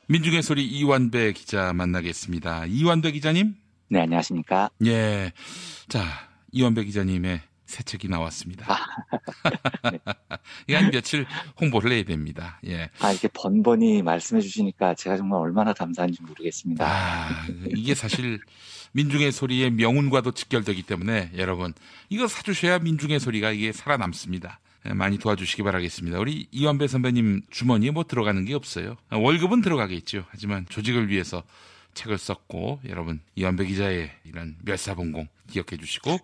민중의 소리 이완배 기자 만나겠습니다. 이완배 기자님? 네, 안녕하십니까? 예. 자, 이완배 기자님의 새 책이 나왔습니다. 네. 이게 한 며칠 홍보를 해야 됩니다. 예. 이렇게 번번이 말씀해 주시니까 제가 정말 얼마나 감사한지 모르겠습니다. 이게 사실 민중의 소리의 명운과도 직결되기 때문에 여러분, 이거 사주셔야 민중의 소리가 이게 살아남습니다. 많이 도와주시기 바라겠습니다. 우리 이완배 선배님 주머니에 뭐 들어가는 게 없어요. 월급은 들어가겠죠. 하지만 조직을 위해서 책을 썼고, 여러분 이완배 기자의 이런 멸사봉공 기억해 주시고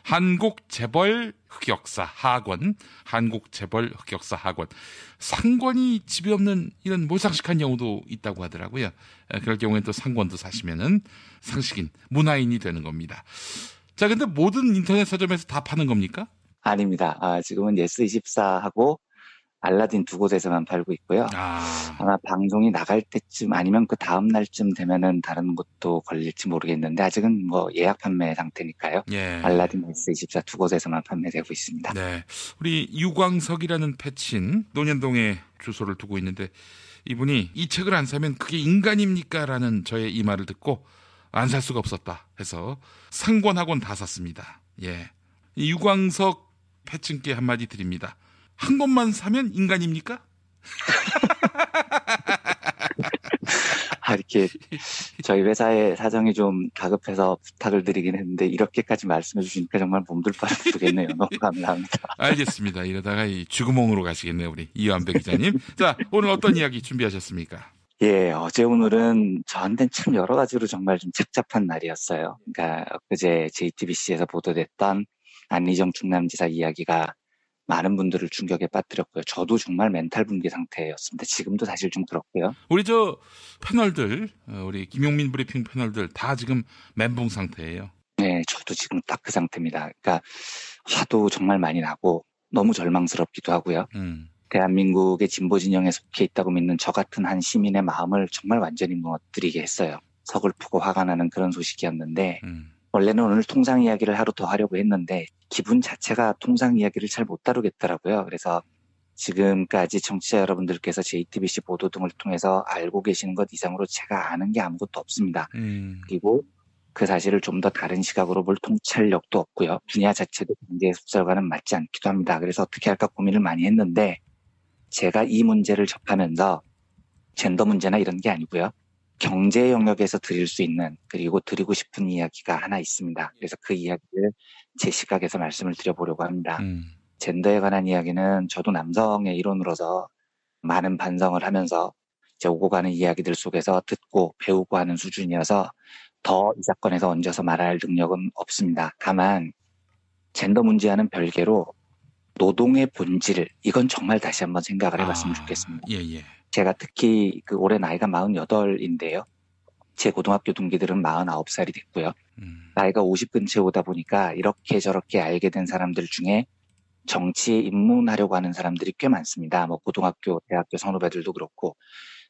한국재벌 흑역사 학원, 한국재벌 흑역사 학원, 상권이 집에 없는 이런 몰상식한 경우도 있다고 하더라고요. 그럴 경우엔 또 상권도 사시면은 상식인 문화인이 되는 겁니다. 자, 근데 모든 인터넷 서점에서 다 파는 겁니까? 아닙니다. 지금은 예스24하고 알라딘 두 곳에서만 팔고 있고요. 아마 방송이 나갈 때쯤 아니면 그 다음 날쯤 되면은 다른 곳도 걸릴지 모르겠는데 아직은 뭐 예약 판매 상태니까요. 예. 알라딘 예스24 두 곳에서만 판매되고 있습니다. 네. 우리 유광석이라는 패친 논현동에 주소를 두고 있는데 이분이 이 책을 안 사면 그게 인간입니까? 라는 저의 이 말을 듣고 안 살 수가 없었다 해서 상권학원 다 샀습니다. 예. 이 유광석 패친께 한마디 드립니다. 한 권만 사면 인간입니까? 이렇게 저희 회사의 사정이 좀 다급해서 부탁을 드리긴 했는데 이렇게까지 말씀해 주시니까 정말 몸둘 바를 모르겠네요. 너무 감사합니다. 알겠습니다. 이러다가 이 쥐구멍으로 가시겠네요. 우리 이완배 기자님. 자, 오늘 어떤 이야기 준비하셨습니까? 예, 어제 오늘은 저한테는 참 여러 가지로 정말 좀 착잡한 날이었어요. 그러니까 그제 JTBC에서 보도됐던 안리정 충남지사 이야기가 많은 분들을 충격에 빠뜨렸고요. 저도 정말 멘탈 붕괴 상태였습니다. 지금도 사실 좀 그렇고요. 우리 저 패널들, 우리 김용민 브리핑 패널들 다 지금 멘붕 상태예요. 네, 저도 지금 딱 그 상태입니다. 그러니까 화도 정말 많이 나고 너무 절망스럽기도 하고요. 대한민국의 진보 진영에 속해 있다고 믿는 저 같은 한 시민의 마음을 정말 완전히 무너뜨리게 했어요. 서글프고 화가 나는 그런 소식이었는데 원래는 오늘 통상 이야기를 하루 더 하려고 했는데 기분 자체가 통상 이야기를 잘 못 다루겠더라고요. 그래서 지금까지 청취자 여러분들께서 JTBC 보도 등을 통해서 알고 계시는 것 이상으로 제가 아는 게 아무것도 없습니다. 그리고 그 사실을 좀 더 다른 시각으로 볼 통찰력도 없고요. 분야 자체도 경제 속설과는 맞지 않기도 합니다. 그래서 어떻게 할까 고민을 많이 했는데 제가 이 문제를 접하면서 젠더 문제나 이런 게 아니고요. 경제 영역에서 드릴 수 있는 그리고 드리고 싶은 이야기가 하나 있습니다. 그래서 그 이야기를 제 시각에서 말씀을 드려보려고 합니다. 젠더에 관한 이야기는 저도 남성의 일원으로서 많은 반성을 하면서 이제 오고 가는 이야기들 속에서 듣고 배우고 하는 수준이어서 더 이 사건에서 얹어서 말할 능력은 없습니다. 다만 젠더 문제와는 별개로 노동의 본질, 이건 정말 다시 한번 생각을 해봤으면 좋겠습니다. 예. 제가 특히 올해 나이가 48인데요. 제 고등학교 동기들은 49살이 됐고요. 나이가 50 근처에 오다 보니까 이렇게 저렇게 알게 된 사람들 중에 정치에 입문하려고 하는 사람들이 꽤 많습니다. 뭐 고등학교, 대학교 선후배들도 그렇고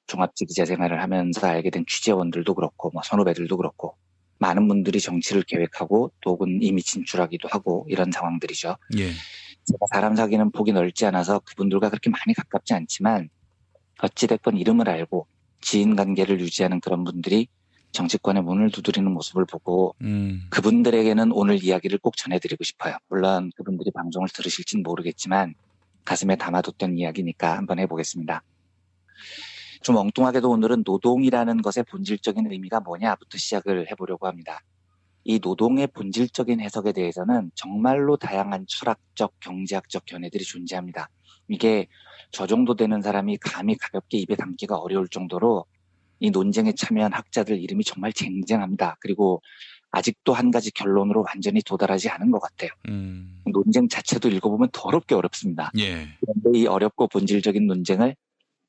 종합직 기자 생활을 하면서 알게 된 취재원들도 그렇고 뭐 선후배들도 그렇고 많은 분들이 정치를 계획하고 또 혹은 이미 진출하기도 하고 이런 상황들이죠. 예. 제가 사람 사귀는 폭이 넓지 않아서 그분들과 그렇게 많이 가깝지 않지만 어찌됐건 이름을 알고 지인 관계를 유지하는 그런 분들이 정치권의 문을 두드리는 모습을 보고 그분들에게는 오늘 이야기를 꼭 전해드리고 싶어요. 물론 그분들이 방송을 들으실진 모르겠지만 가슴에 담아뒀던 이야기니까 한번 해보겠습니다. 좀 엉뚱하게도 오늘은 노동이라는 것의 본질적인 의미가 뭐냐부터 시작을 해보려고 합니다. 이 노동의 본질적인 해석에 대해서는 정말로 다양한 철학적, 경제학적 견해들이 존재합니다. 이게 저 정도 되는 사람이 감히 가볍게 입에 담기가 어려울 정도로 이 논쟁에 참여한 학자들 이름이 정말 쟁쟁합니다. 그리고 아직도 한 가지 결론으로 완전히 도달하지 않은 것 같아요. 논쟁 자체도 읽어보면 더럽게 어렵습니다. 예. 그런데 이 어렵고 본질적인 논쟁을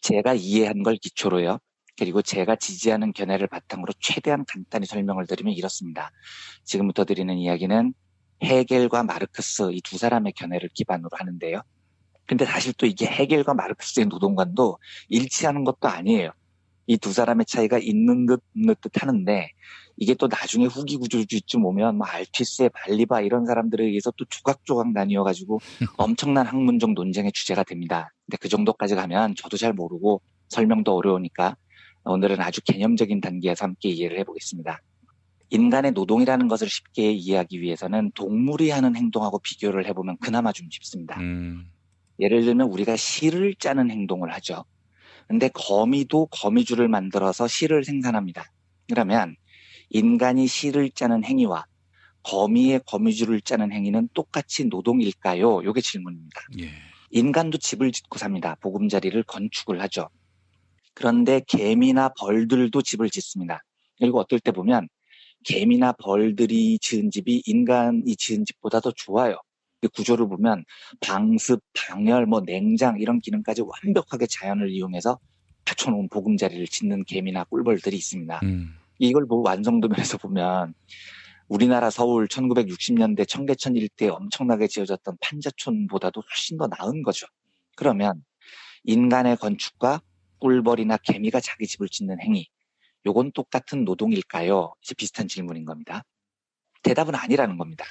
제가 이해한 걸 기초로요. 그리고 제가 지지하는 견해를 바탕으로 최대한 간단히 설명을 드리면 이렇습니다. 지금부터 드리는 이야기는 헤겔과 마르크스 이 두 사람의 견해를 기반으로 하는데요. 근데 사실 또 이게 헤겔과 마르크스의 노동관도 일치하는 것도 아니에요. 이 두 사람의 차이가 있는 듯 없는 듯 하는데 이게 또 나중에 후기 구조주의쯤 오면 뭐 알피스의 발리바 이런 사람들에 의해서 또 조각조각 나뉘어가지고 엄청난 학문적 논쟁의 주제가 됩니다. 근데 그 정도까지 가면 저도 잘 모르고 설명도 어려우니까 오늘은 아주 개념적인 단계에서 함께 이해를 해보겠습니다. 인간의 노동이라는 것을 쉽게 이해하기 위해서는 동물이 하는 행동하고 비교를 해보면 그나마 좀 쉽습니다. 예를 들면 우리가 실을 짜는 행동을 하죠. 근데 거미도 거미줄을 만들어서 실을 생산합니다. 그러면 인간이 실을 짜는 행위와 거미의 거미줄을 짜는 행위는 똑같이 노동일까요? 이게 질문입니다. 예. 인간도 집을 짓고 삽니다. 보금자리를 건축을 하죠. 그런데 개미나 벌들도 집을 짓습니다. 그리고 어떨 때 보면 개미나 벌들이 지은 집이 인간이 지은 집보다 더 좋아요. 그 구조를 보면 방습, 방열, 냉장 이런 기능까지 완벽하게 자연을 이용해서 갖춰놓은 보금자리를 짓는 개미나 꿀벌들이 있습니다. 이걸 완성도 면에서 보면 우리나라 서울 1960년대 청계천 일대에 엄청나게 지어졌던 판자촌보다도 훨씬 더 나은 거죠. 그러면 인간의 건축과 꿀벌이나 개미가 자기 집을 짓는 행위, 요건 똑같은 노동일까요? 이제 비슷한 질문인 겁니다. 대답은 아니라는 겁니다.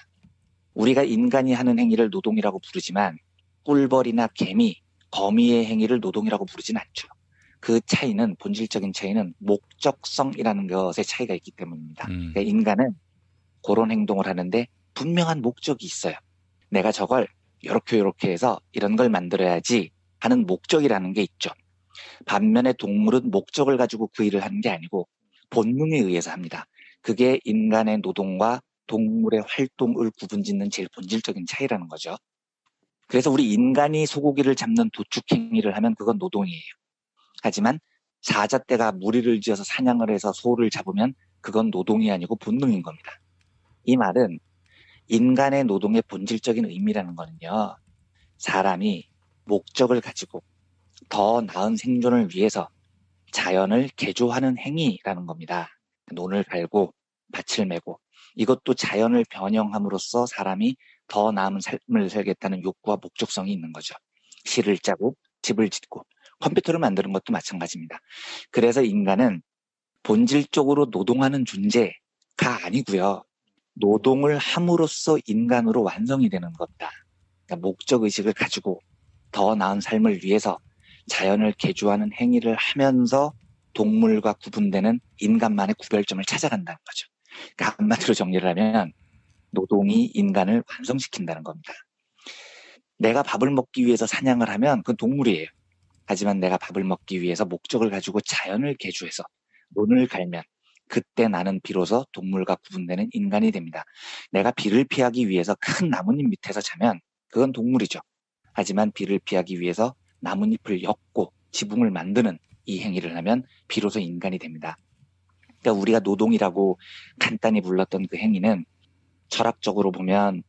우리가 인간이 하는 행위를 노동이라고 부르지만 꿀벌이나 개미, 거미의 행위를 노동이라고 부르진 않죠. 그 차이는, 본질적인 차이는 목적성이라는 것의 차이가 있기 때문입니다. 그러니까 인간은 그런 행동을 하는데 분명한 목적이 있어요. 내가 저걸 요렇게 해서 이런 걸 만들어야지 하는 목적이라는 게 있죠. 반면에 동물은 목적을 가지고 그 일을 하는 게 아니고 본능에 의해서 합니다. 그게 인간의 노동과 동물의 활동을 구분짓는 제일 본질적인 차이라는 거죠. 그래서 우리 인간이 소고기를 잡는 도축 행위를 하면 그건 노동이에요. 하지만 사자떼가 무리를 지어서 사냥을 해서 소를 잡으면 그건 노동이 아니고 본능인 겁니다. 이 말은 인간의 노동의 본질적인 의미라는 거는요. 사람이 목적을 가지고 더 나은 생존을 위해서 자연을 개조하는 행위라는 겁니다. 논을 갈고 밭을 메고 이것도 자연을 변형함으로써 사람이 더 나은 삶을 살겠다는 욕구와 목적성이 있는 거죠. 실을 짜고 집을 짓고 컴퓨터를 만드는 것도 마찬가지입니다. 그래서 인간은 본질적으로 노동하는 존재가 아니고요. 노동을 함으로써 인간으로 완성이 되는 겁니다. 그러니까 목적의식을 가지고 더 나은 삶을 위해서 자연을 개조하는 행위를 하면서 동물과 구분되는 인간만의 구별점을 찾아간다는 거죠. 그러니까 한마디로 정리를 하면 노동이 인간을 완성시킨다는 겁니다. 내가 밥을 먹기 위해서 사냥을 하면 그건 동물이에요. 하지만 내가 밥을 먹기 위해서 목적을 가지고 자연을 개조해서 논을 갈면 그때 나는 비로소 동물과 구분되는 인간이 됩니다. 내가 비를 피하기 위해서 큰 나뭇잎 밑에서 자면 그건 동물이죠. 하지만 비를 피하기 위해서 나뭇잎을 엮고 지붕을 만드는 이 행위를 하면 비로소 인간이 됩니다. 그러니까 우리가 노동이라고 간단히 불렀던 그 행위는 철학적으로 보면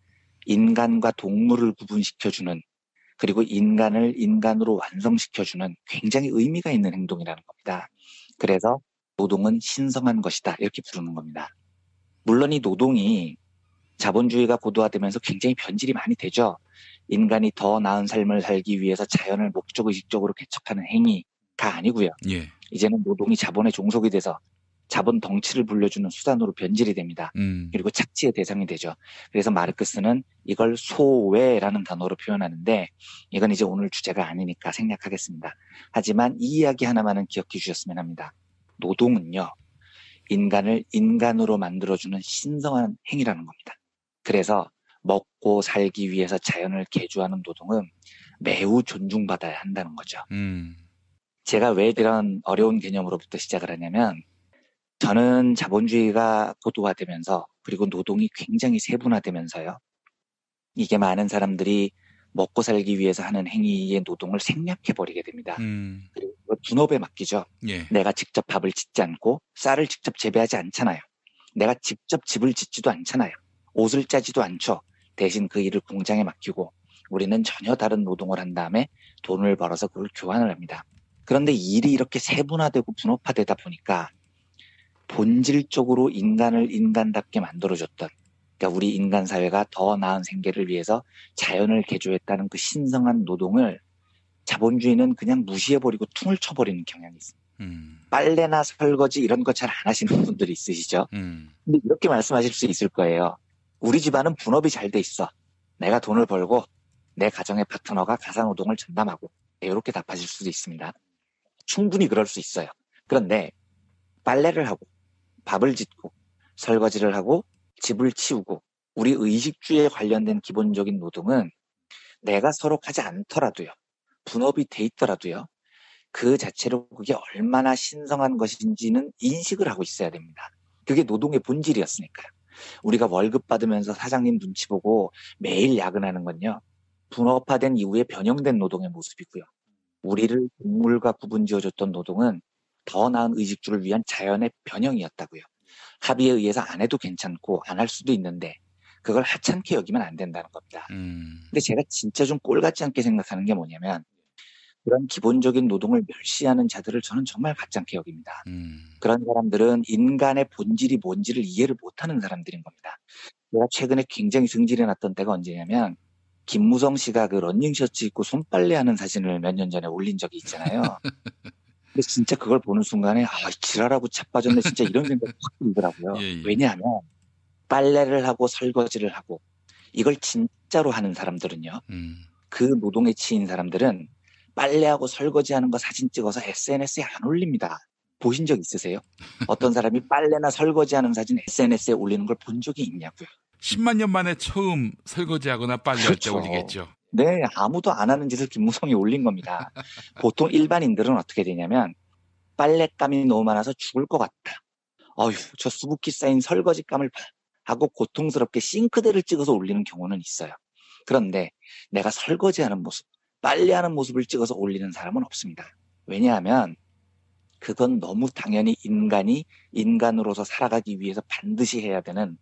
인간과 동물을 구분시켜주는 그리고 인간을 인간으로 완성시켜주는 굉장히 의미가 있는 행동이라는 겁니다. 그래서 노동은 신성한 것이다 이렇게 부르는 겁니다. 물론 이 노동이 자본주의가 고도화되면서 굉장히 변질이 많이 되죠. 인간이 더 나은 삶을 살기 위해서 자연을 목적의식적으로 개척하는 행위가 아니고요. 예. 이제는 노동이 자본의 종속이 돼서 자본 덩치를 불려주는 수단으로 변질이 됩니다. 그리고 착취의 대상이 되죠. 그래서 마르크스는 이걸 소외라는 단어로 표현하는데 이건 이제 오늘 주제가 아니니까 생략하겠습니다. 하지만 이 이야기 하나만은 기억해 주셨으면 합니다. 노동은요. 인간을 인간으로 만들어주는 신성한 행위라는 겁니다. 그래서 먹고 살기 위해서 자연을 개조하는 노동은 매우 존중받아야 한다는 거죠. 제가 왜 이런 어려운 개념으로부터 시작을 하냐면 저는 자본주의가 고도화되면서 그리고 노동이 굉장히 세분화되면서요. 이게 많은 사람들이 먹고 살기 위해서 하는 행위의 노동을 생략해버리게 됩니다. 그리고 분업에 맡기죠. 예. 내가 직접 밥을 짓지 않고 쌀을 직접 재배하지 않잖아요. 내가 직접 집을 짓지도 않잖아요. 옷을 짜지도 않죠. 대신 그 일을 공장에 맡기고 우리는 전혀 다른 노동을 한 다음에 돈을 벌어서 그걸 교환을 합니다. 그런데 일이 이렇게 세분화되고 분업화되다 보니까 본질적으로 인간을 인간답게 만들어줬던 그러니까 우리 인간 사회가 더 나은 생계를 위해서 자연을 개조했다는 그 신성한 노동을 자본주의는 그냥 무시해버리고 퉁을 쳐버리는 경향이 있습니다. 빨래나 설거지 이런 거 잘 안 하시는 분들이 있으시죠? 근데 이렇게 말씀하실 수 있을 거예요. 우리 집안은 분업이 잘 돼 있어. 내가 돈을 벌고 내 가정의 파트너가 가사노동을 전담하고 이렇게 답하실 수도 있습니다. 충분히 그럴 수 있어요. 그런데 빨래를 하고 밥을 짓고 설거지를 하고 집을 치우고 우리 의식주에 관련된 기본적인 노동은 내가 서로 하지 않더라도요. 분업이 돼 있더라도요. 그 자체로 그게 얼마나 신성한 것인지는 인식을 하고 있어야 됩니다. 그게 노동의 본질이었으니까요. 우리가 월급 받으면서 사장님 눈치 보고 매일 야근하는 건요. 분업화된 이후에 변형된 노동의 모습이고요. 우리를 동물과 구분지어줬던 노동은 더 나은 의식주를 위한 자연의 변형이었다고요. 합의에 의해서 안 해도 괜찮고 안 할 수도 있는데 그걸 하찮게 여기면 안 된다는 겁니다. 근데 제가 진짜 좀 꼴같지 않게 생각하는 게 뭐냐면 그런 기본적인 노동을 멸시하는 자들을 저는 정말 가짜게 여깁니다. 그런 사람들은 인간의 본질이 뭔지를 이해를 못하는 사람들인 겁니다. 제가 최근에 굉장히 승질이 났던 때가 언제냐면 김무성 씨가 그 러닝 셔츠 입고 손빨래하는 사진을 몇 년 전에 올린 적이 있잖아요. 근데 진짜 그걸 보는 순간에 지랄하고 자빠졌네 진짜 이런 생각이 확 들더라고요. 예. 왜냐하면 빨래를 하고 설거지를 하고 이걸 진짜로 하는 사람들은요. 그 노동에 치인 사람들은 빨래하고 설거지하는 거 사진 찍어서 SNS에 안 올립니다. 보신 적 있으세요? 어떤 사람이 빨래나 설거지하는 사진 SNS에 올리는 걸 본 적이 있냐고요. 10만 년 만에 처음 설거지하거나 빨래할 때 그렇죠. 올리겠죠. 네, 아무도 안 하는 짓을 김무성이 올린 겁니다. 보통 일반인들은 어떻게 되냐면 빨랫감이 너무 많아서 죽을 것 같다. 어휴, 저 수북히 쌓인 설거지감을 봐. 하고 고통스럽게 싱크대를 찍어서 올리는 경우는 있어요. 그런데 내가 설거지하는 모습, 빨래하는 모습을 찍어서 올리는 사람은 없습니다. 왜냐하면 그건 너무 당연히 인간이 인간으로서 살아가기 위해서 반드시 해야 되는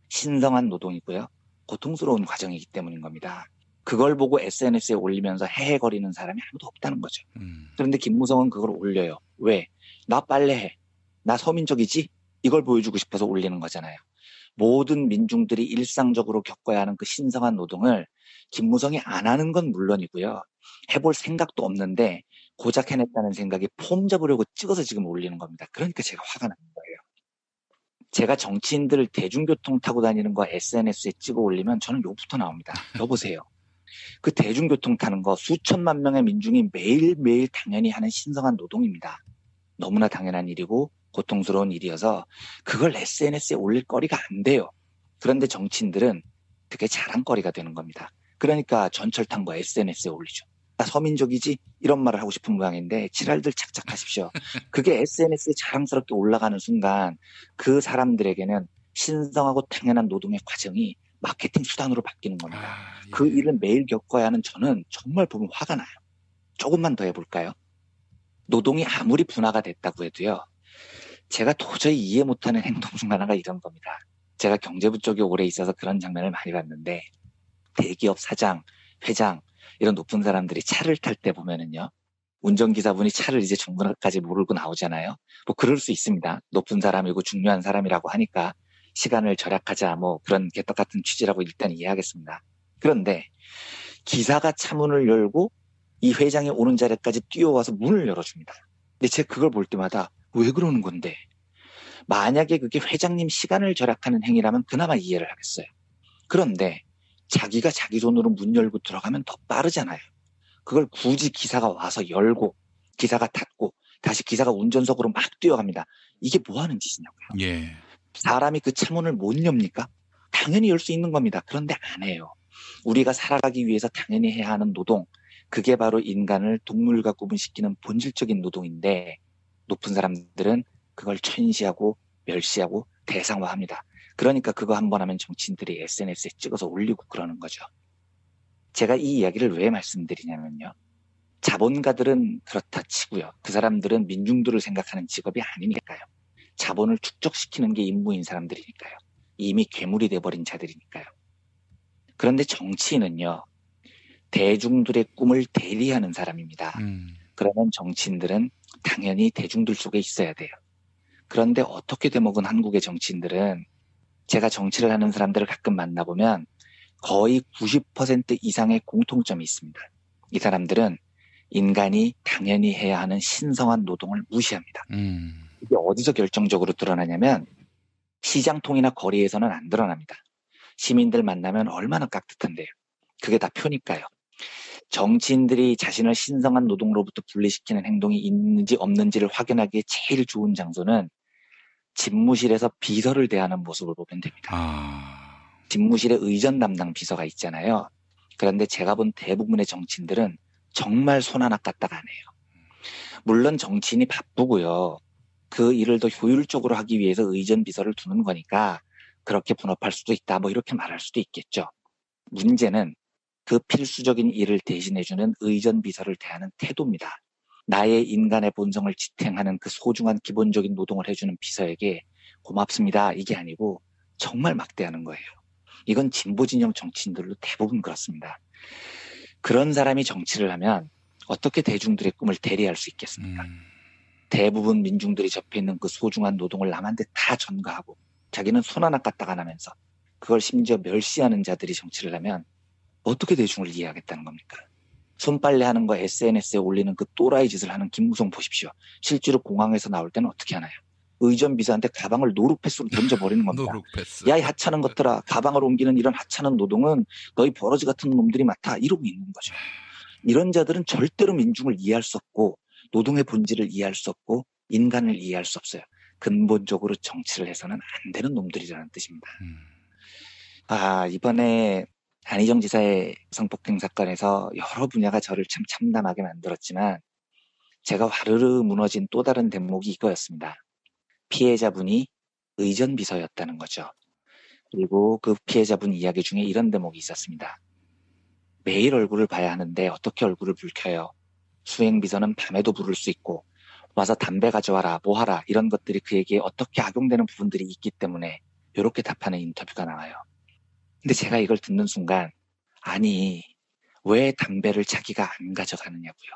신성한 노동이고요. 고통스러운 과정이기 때문인 겁니다. 그걸 보고 SNS에 올리면서 헤헤거리는 사람이 아무도 없다는 거죠. 그런데 김무성은 그걸 올려요. 왜? 나 빨래해. 나 서민적이지? 이걸 보여주고 싶어서 올리는 거잖아요. 모든 민중들이 일상적으로 겪어야 하는 그 신성한 노동을 김무성이 안 하는 건 물론이고요. 해볼 생각도 없는데 고작 해냈다는 생각에 폼 잡으려고 찍어서 지금 올리는 겁니다. 그러니까 제가 화가 나는 거예요. 제가 정치인들 대중교통 타고 다니는 거 SNS에 찍어 올리면 저는 욕부터 나옵니다. 여보세요. 그 대중교통 타는 거 수천만 명의 민중이 매일매일 당연히 하는 신성한 노동입니다. 너무나 당연한 일이고 고통스러운 일이어서 그걸 SNS에 올릴 거리가 안 돼요. 그런데 정치인들은 그게 자랑거리가 되는 겁니다. 그러니까 전철 탄 거 SNS에 올리죠. 나 서민족이지? 이런 말을 하고 싶은 모양인데 지랄들 착착하십시오. 그게 SNS에 자랑스럽게 올라가는 순간 그 사람들에게는 신성하고 당연한 노동의 과정이 마케팅 수단으로 바뀌는 겁니다. 예. 그 일을 매일 겪어야 하는 저는 정말 보면 화가 나요. 조금만 더 해볼까요? 노동이 아무리 분화가 됐다고 해도요. 제가 도저히 이해 못하는 행동 중 하나가 이런 겁니다. 제가 경제부 쪽에 오래 있어서 그런 장면을 많이 봤는데 대기업 사장, 회장 이런 높은 사람들이 차를 탈 때 보면은요. 운전기사분이 차를 이제 중간까지 모르고 나오잖아요. 뭐 그럴 수 있습니다. 높은 사람이고 중요한 사람이라고 하니까 시간을 절약하자 뭐 그런 개떡 같은 취지라고 일단 이해하겠습니다. 그런데 기사가 차문을 열고 이 회장이 오는 자리까지 뛰어와서 문을 열어줍니다. 근데 제가 그걸 볼 때마다 왜 그러는 건데? 만약에 그게 회장님 시간을 절약하는 행위라면 그나마 이해를 하겠어요. 그런데 자기가 자기 손으로 문 열고 들어가면 더 빠르잖아요. 그걸 굳이 기사가 와서 열고 기사가 닫고 다시 기사가 운전석으로 막 뛰어갑니다. 이게 뭐 하는 짓이냐고요. 예. 사람이 그 차문을 못 엽니까? 당연히 열 수 있는 겁니다. 그런데 안 해요. 우리가 살아가기 위해서 당연히 해야 하는 노동, 그게 바로 인간을 동물과 구분시키는 본질적인 노동인데 높은 사람들은 그걸 천시하고 멸시하고 대상화합니다. 그러니까 그거 한 번 하면 정치인들이 SNS에 찍어서 올리고 그러는 거죠. 제가 이 이야기를 왜 말씀드리냐면요. 자본가들은 그렇다 치고요. 그 사람들은 민중들을 생각하는 직업이 아니니까요. 자본을 축적시키는 게 임무인 사람들이니까요. 이미 괴물이 돼버린 자들이니까요. 그런데 정치인은요. 대중들의 꿈을 대리하는 사람입니다. 그러면 정치인들은 당연히 대중들 속에 있어야 돼요. 그런데 어떻게 되먹은 한국의 정치인들은 제가 정치를 하는 사람들을 가끔 만나보면 거의 90% 이상의 공통점이 있습니다. 이 사람들은 인간이 당연히 해야 하는 신성한 노동을 무시합니다. 이게 어디서 결정적으로 드러나냐면 시장통이나 거리에서는 안 드러납니다. 시민들 만나면 얼마나 깍듯한데요. 그게 다 표니까요. 정치인들이 자신을 신성한 노동으로부터 분리시키는 행동이 있는지 없는지를 확인하기에 제일 좋은 장소는 집무실에서 비서를 대하는 모습을 보면 됩니다. 집무실에 의전 담당 비서가 있잖아요. 그런데 제가 본 대부분의 정치인들은 정말 손 하나 까딱 안 해요. 물론 정치인이 바쁘고요. 그 일을 더 효율적으로 하기 위해서 의전 비서를 두는 거니까 그렇게 분업할 수도 있다. 뭐 이렇게 말할 수도 있겠죠. 문제는 그 필수적인 일을 대신해주는 의전 비서를 대하는 태도입니다. 나의 인간의 본성을 지탱하는 그 소중한 기본적인 노동을 해주는 비서에게 고맙습니다. 이게 아니고 정말 막대하는 거예요. 이건 진보 진영 정치인들도 대부분 그렇습니다. 그런 사람이 정치를 하면 어떻게 대중들의 꿈을 대리할 수 있겠습니까? 대부분 민중들이 접해 있는 그 소중한 노동을 남한테 다 전가하고 자기는 손 하나 까딱 안 하면서 그걸 심지어 멸시하는 자들이 정치를 하면 어떻게 대중을 이해하겠다는 겁니까? 손빨래 하는 거 SNS에 올리는 그 또라이 짓을 하는 김무성 보십시오. 실제로 공항에서 나올 때는 어떻게 하나요? 의전 비서한테 가방을 노루패스로 던져버리는 겁니다. 노루패스. 야, 이 하찮은 것들아. 가방을 옮기는 이런 하찮은 노동은 너희 버러지 같은 놈들이 맡아. 이러고 있는 거죠. 이런 자들은 절대로 민중을 이해할 수 없고 노동의 본질을 이해할 수 없고 인간을 이해할 수 없어요. 근본적으로 정치를 해서는 안 되는 놈들이라는 뜻입니다. 이번에 안희정 지사의 성폭행 사건에서 여러 분야가 저를 참 참담하게 만들었지만 제가 화르르 무너진 또 다른 대목이 이거였습니다. 피해자분이 의전 비서였다는 거죠. 그리고 그 피해자분 이야기 중에 이런 대목이 있었습니다. 매일 얼굴을 봐야 하는데 어떻게 얼굴을 붉혀요? 수행비서는 밤에도 부를 수 있고 와서 담배 가져와라, 뭐하라 이런 것들이 그에게 어떻게 악용되는 부분들이 있기 때문에 이렇게 답하는 인터뷰가 나와요. 근데 제가 이걸 듣는 순간 아니 왜 담배를 자기가 안 가져가느냐고요.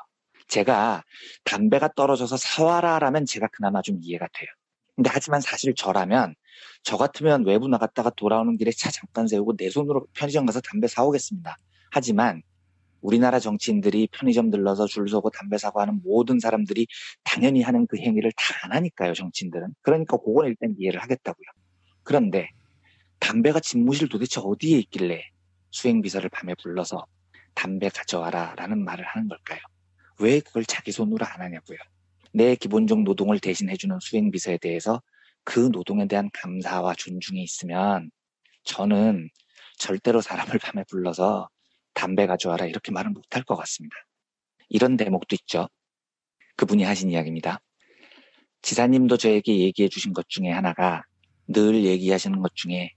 제가 담배가 떨어져서 사와라 라면 제가 그나마 좀 이해가 돼요. 근데 하지만 사실 저라면 저 같으면 외부 나갔다가 돌아오는 길에 차 잠깐 세우고 내 손으로 편의점 가서 담배 사오겠습니다. 하지만 우리나라 정치인들이 편의점 들러서 줄 서고 담배 사고 하는 모든 사람들이 당연히 하는 그 행위를 다 안 하니까요, 정치인들은. 그러니까 그건 일단 이해를 하겠다고요. 그런데 담배가 집무실 도대체 어디에 있길래 수행비서를 밤에 불러서 담배 가져와라 라는 말을 하는 걸까요? 왜 그걸 자기 손으로 안 하냐고요. 내 기본적 노동을 대신해주는 수행비서에 대해서 그 노동에 대한 감사와 존중이 있으면 저는 절대로 사람을 밤에 불러서 담배 가져와라 이렇게 말은 못할 것 같습니다. 이런 대목도 있죠. 그분이 하신 이야기입니다. 지사님도 저에게 얘기해 주신 것 중에 하나가 늘 얘기하시는 것 중에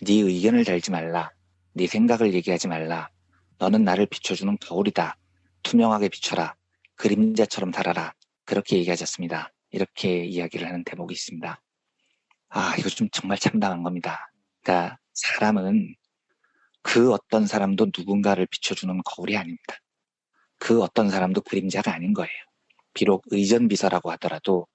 네 의견을 달지 말라. 네 생각을 얘기하지 말라. 너는 나를 비춰주는 거울이다. 투명하게 비춰라. 그림자처럼 달아라. 그렇게 얘기하셨습니다. 이렇게 이야기를 하는 대목이 있습니다. 이거 좀 정말 참담한 겁니다. 그러니까 사람은 그 어떤 사람도 누군가를 비춰주는 거울이 아닙니다. 그 어떤 사람도 그림자가 아닌 거예요. 비록 의전비서라고 하더라도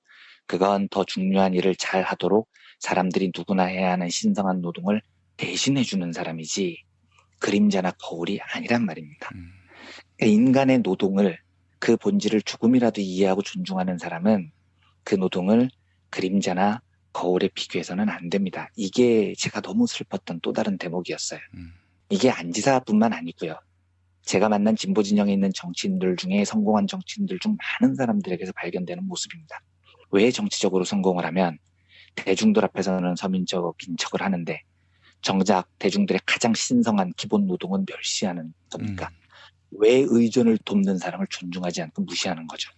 그건 더 중요한 일을 잘 하도록 사람들이 누구나 해야 하는 신성한 노동을 대신해주는 사람이지 그림자나 거울이 아니란 말입니다. 인간의 노동을 그 본질을 조금이라도 이해하고 존중하는 사람은 그 노동을 그림자나 거울에 비교해서는 안 됩니다. 이게 제가 너무 슬펐던 또 다른 대목이었어요. 이게 안지사뿐만 아니고요. 제가 만난 진보 진영에 있는 정치인들 중에 성공한 정치인들 중 많은 사람들에게서 발견되는 모습입니다. 왜 정치적으로 성공을 하면 대중들 앞에서는 서민적인 척을 하는데 정작 대중들의 가장 신성한 기본 노동은 멸시하는 겁니까? 왜 의존을 돕는 사람을 존중하지 않고 무시하는 거죠?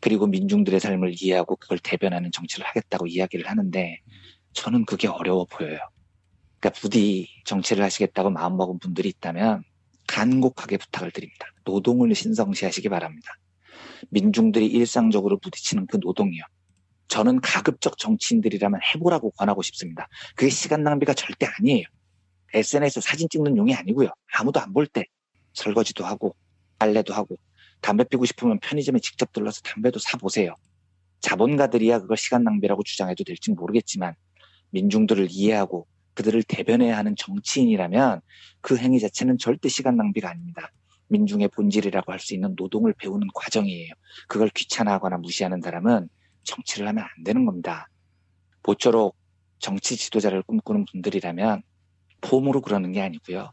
그리고 민중들의 삶을 이해하고 그걸 대변하는 정치를 하겠다고 이야기를 하는데 저는 그게 어려워 보여요. 그러니까 부디 정치를 하시겠다고 마음먹은 분들이 있다면 간곡하게 부탁을 드립니다. 노동을 신성시하시기 바랍니다. 민중들이 일상적으로 부딪히는 그 노동이요. 저는 가급적 정치인들이라면 해보라고 권하고 싶습니다. 그게 시간 낭비가 절대 아니에요. SNS 사진 찍는 용이 아니고요. 아무도 안 볼 때 설거지도 하고 빨래도 하고 담배 피고 싶으면 편의점에 직접 들러서 담배도 사보세요. 자본가들이야 그걸 시간 낭비라고 주장해도 될지 모르겠지만 민중들을 이해하고 그들을 대변해야 하는 정치인이라면 그 행위 자체는 절대 시간 낭비가 아닙니다. 민중의 본질이라고 할 수 있는 노동을 배우는 과정이에요. 그걸 귀찮아하거나 무시하는 사람은 정치를 하면 안 되는 겁니다. 모쪼록 정치 지도자를 꿈꾸는 분들이라면 폼으로 그러는 게 아니고요.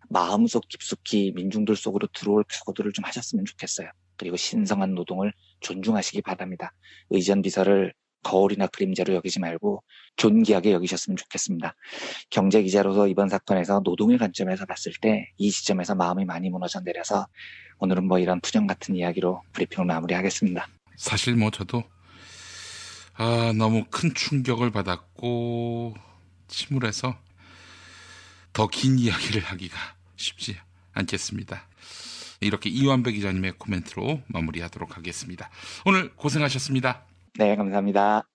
마음속 깊숙이 민중들 속으로 들어올 각오들을 좀 하셨으면 좋겠어요. 그리고 신성한 노동을 존중하시기 바랍니다. 의전 비서를 거울이나 그림자로 여기지 말고 존귀하게 여기셨으면 좋겠습니다. 경제기자로서 이번 사건에서 노동의 관점에서 봤을 때 이 시점에서 마음이 많이 무너져 내려서 오늘은 뭐 이런 푸념 같은 이야기로 브리핑을 마무리하겠습니다. 사실 뭐 저도 너무 큰 충격을 받았고 침울해서 더 긴 이야기를 하기가 쉽지 않겠습니다. 이렇게 이완배 기자님의 코멘트로 마무리하도록 하겠습니다. 오늘 고생하셨습니다. 네, 감사합니다.